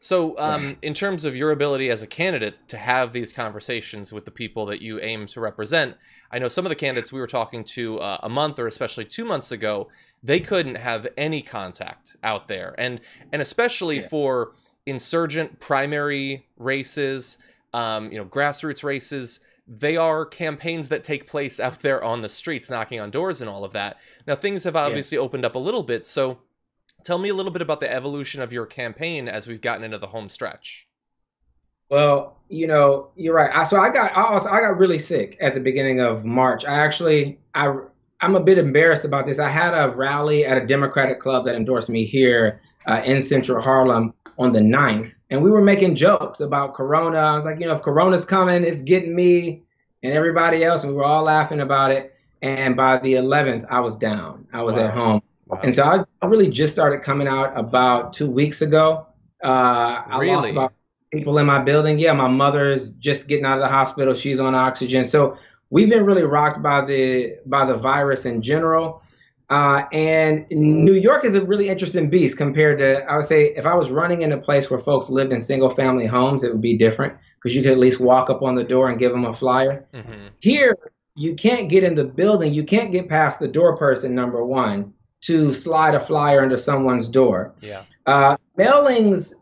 So, in terms of your ability as a candidate to have these conversations with the people that you aim to represent, I know some of the candidates we were talking to a month or especially 2 months ago, they couldn't have any contact out there. And especially for insurgent primary races, grassroots races, they are campaigns that take place out there on the streets, knocking on doors and all of that. Now, things have obviously opened up a little bit, so tell me a little bit about the evolution of your campaign as we've gotten into the home stretch. Well, you're right. So I got really sick at the beginning of March. I'm a bit embarrassed about this. I had a rally at a Democratic club that endorsed me here in Central Harlem on the 9th, and we were making jokes about Corona. I was like, if Corona's coming, it's getting me and everybody else, and we were all laughing about it. And by the 11th, I was down. I was at home. Wow. And so I really just started coming out about 2 weeks ago. I lost about people in my building. Yeah, my mother's just getting out of the hospital. She's on oxygen. So we've been really rocked by the virus in general. And New York is a really interesting beast compared to, I would say, if I was running in a place where folks lived in single family homes, it would be different because you could at least walk up on the door and give them a flyer. Mm-hmm. Here, you can't get in the building. You can't get past the door person, number one, to slide a flyer under someone's door. Yeah. Mailings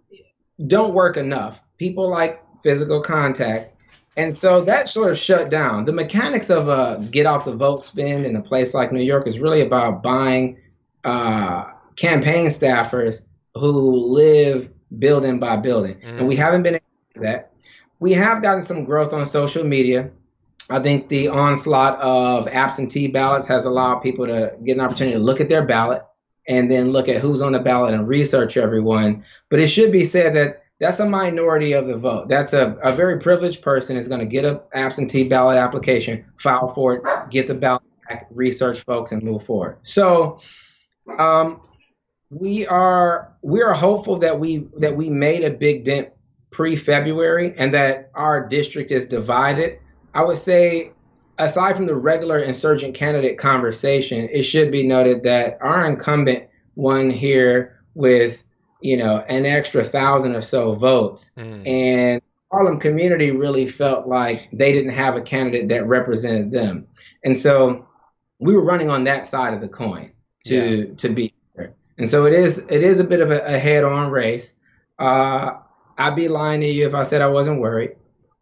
don't work enough. People like physical contact. And so that sort of shut down. The mechanics of a get out the vote spin in a place like New York is really about buying campaign staffers who live building by building. Mm. And we haven't been able to do that. We have gotten some growth on social media. I think the onslaught of absentee ballots has allowed people to get an opportunity to look at their ballot and then look at who's on the ballot and research everyone. But it should be said that that's a minority of the vote. That's a very privileged person is going to get an absentee ballot application, file for it, get the ballot back, research folks, and move forward. So we are hopeful that we made a big dent pre-February and that our district is divided. I would say, aside from the regular insurgent candidate conversation, it should be noted that our incumbent won here with, an extra 1,000 or so votes. Mm. And the Harlem community really felt like they didn't have a candidate that represented them. And so we were running on that side of the coin to be there. And so it is a bit of a head-on race. I'd be lying to you if I said I wasn't worried.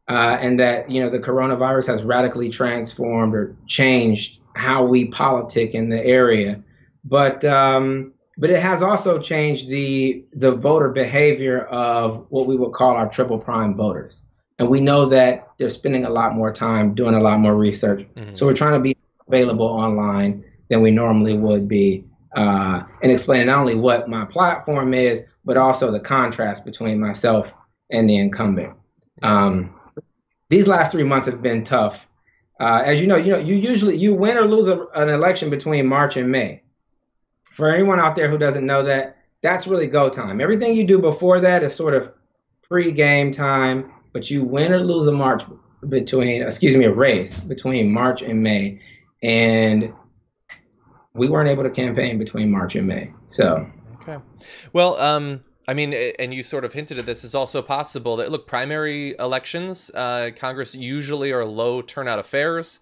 And that, the coronavirus has radically transformed or changed how we politic in the area. But it has also changed the voter behavior of what we would call our triple prime voters. And we know that they're spending a lot more time doing a lot more research. Mm-hmm. So we're trying to be available online than we normally would be and explaining not only what my platform is, but also the contrast between myself and the incumbent. These last 3 months have been tough. As you usually win or lose an election between March and May. For anyone out there who doesn't know that, that's really go time. Everything you do before that is sort of pre-game time, but you win or lose a race between March and May. And we weren't able to campaign between March and May. So. Okay. Well, I mean, and you sort of hinted at this, is also possible that, look, primary elections, Congress usually are low turnout affairs.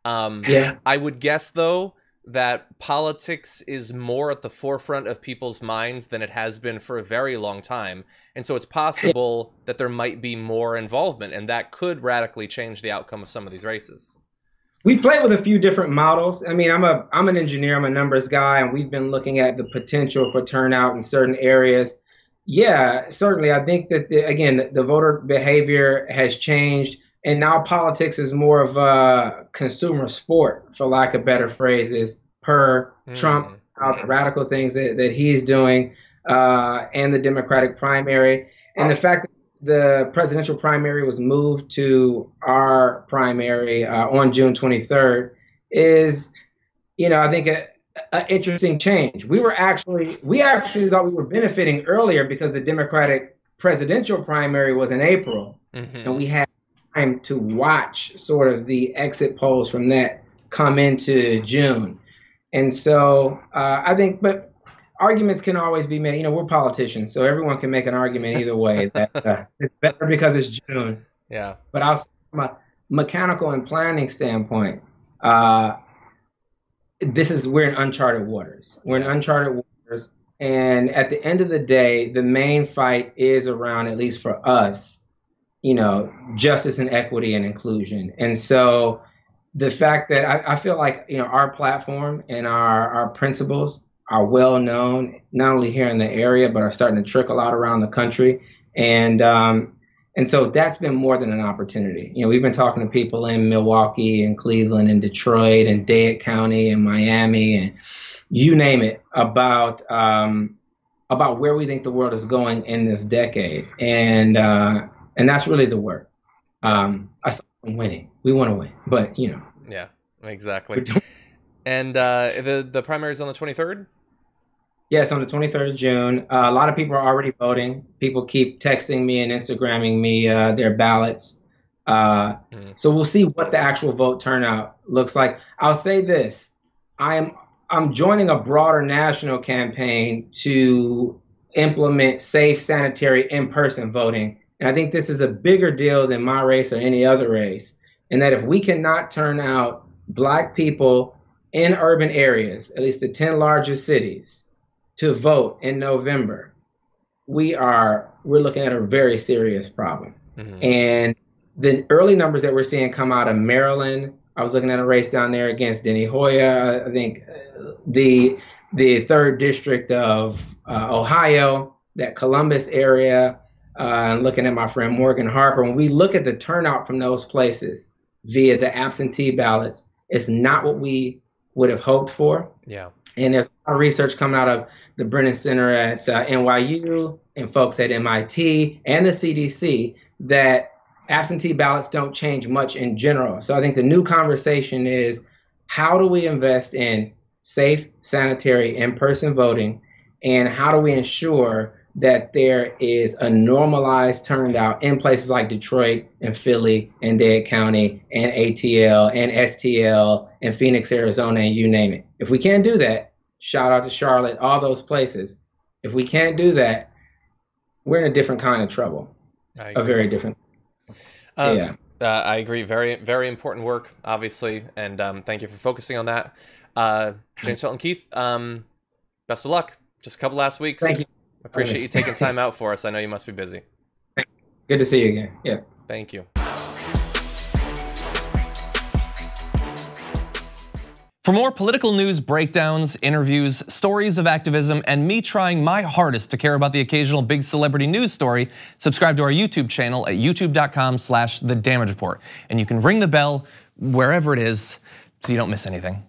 I would guess, though, that politics is more at the forefront of people's minds than it has been for a very long time. And so it's possible that there might be more involvement, and that could radically change the outcome of some of these races. We've played with a few different models. I mean, I'm an engineer, I'm a numbers guy, and we've been looking at the potential for turnout in certain areas. Yeah, certainly. I think that, the voter behavior has changed, and now politics is more of a consumer sport, for lack of better phrases, per Trump, the radical things that he's doing, and the Democratic primary. And the fact that the presidential primary was moved to our primary on June 23rd is, I think an interesting change. We actually thought we were benefiting earlier because the Democratic presidential primary was in April, and we had time to watch sort of the exit polls from that come into June. And so I think, but arguments can always be made. We're politicians, so everyone can make an argument either way that it's better because it's June. Yeah. But I'll say from a mechanical and planning standpoint, we're in uncharted waters. We're in uncharted waters, and at the end of the day, the main fight is around, at least for us, justice and equity and inclusion. And so the fact that I feel like, our platform and our principles are well known, not only here in the area, but are starting to trickle out around the country. And so that's been more than an opportunity. We've been talking to people in Milwaukee and Cleveland and Detroit and Dade County and Miami and you name it about where we think the world is going in this decade. And that's really the work. Aside from winning, we want to win, but Yeah, exactly. And the primary is on the 23rd? Yes, on the 23rd of June. A lot of people are already voting. People keep texting me and Instagramming me their ballots. So we'll see what the actual vote turnout looks like. I'll say this. I'm joining a broader national campaign to implement safe, sanitary, in-person voting. And I think this is a bigger deal than my race or any other race. And that if we cannot turn out Black people in urban areas, at least the 10 largest cities, to vote in November, we're looking at a very serious problem. And the early numbers that we're seeing come out of Maryland, I was looking at a race down there against Denny Hoyer. I think the 3rd district of Ohio, that Columbus area, and looking at my friend Morgan Harper. When we look at the turnout from those places via the absentee ballots, it's not what we would have hoped for. Yeah. And there's a lot of research coming out of the Brennan Center at NYU and folks at MIT and the CDC that absentee ballots don't change much in general. So I think the new conversation is, how do we invest in safe, sanitary, in-person voting, and how do we ensure that there is a normalized turnout in places like Detroit and Philly and Dade County and ATL and STL and Phoenix, Arizona, and you name it. If we can't do that, shout out to Charlotte, all those places. If we can't do that, we're in a different kind of trouble. A very different. I agree. Very, very important work, obviously, and thank you for focusing on that. James Felton Keith, best of luck. Just a couple last weeks. Thank you. Appreciate you taking time out for us. I know you must be busy. Good to see you again. Yeah. Thank you. For more political news breakdowns, interviews, stories of activism, and me trying my hardest to care about the occasional big celebrity news story, subscribe to our YouTube channel at youtube.com/thedamagereport. And you can ring the bell wherever it is so you don't miss anything.